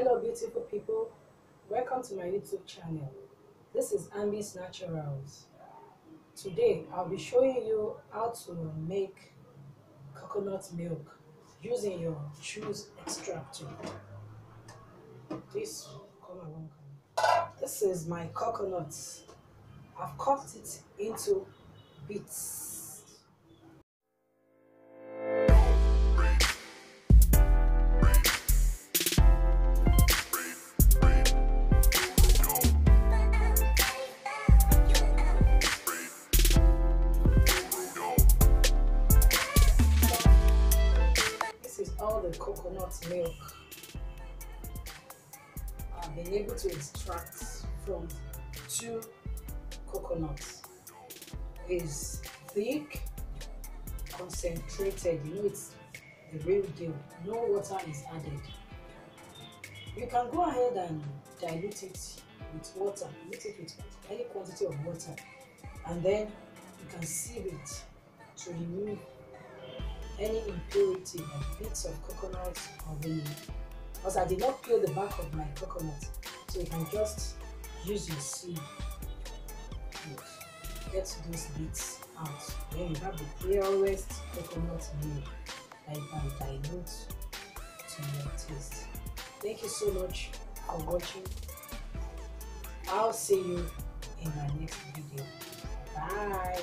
Hello beautiful people, welcome to my YouTube channel. This is Ambi's Naturals. Today I'll be showing you how to make coconut milk using your choose extract. Please come along. This is my coconut. I've cut it into bits. All the coconut milk I've been able to extract from 2 coconuts. Is thick, concentrated, it's the real deal. No water is added. You can go ahead and dilute it with water, mix it with any quantity of water, and then you can sieve it to remove any impurity like bits of coconut or vanilla. Because I did not peel the back of my coconut, so you can just use your sieve to get those bits out. Then you have the purest coconut milk that you can dilute to your taste. Thank you so much for watching. I'll see you in my next video. Bye.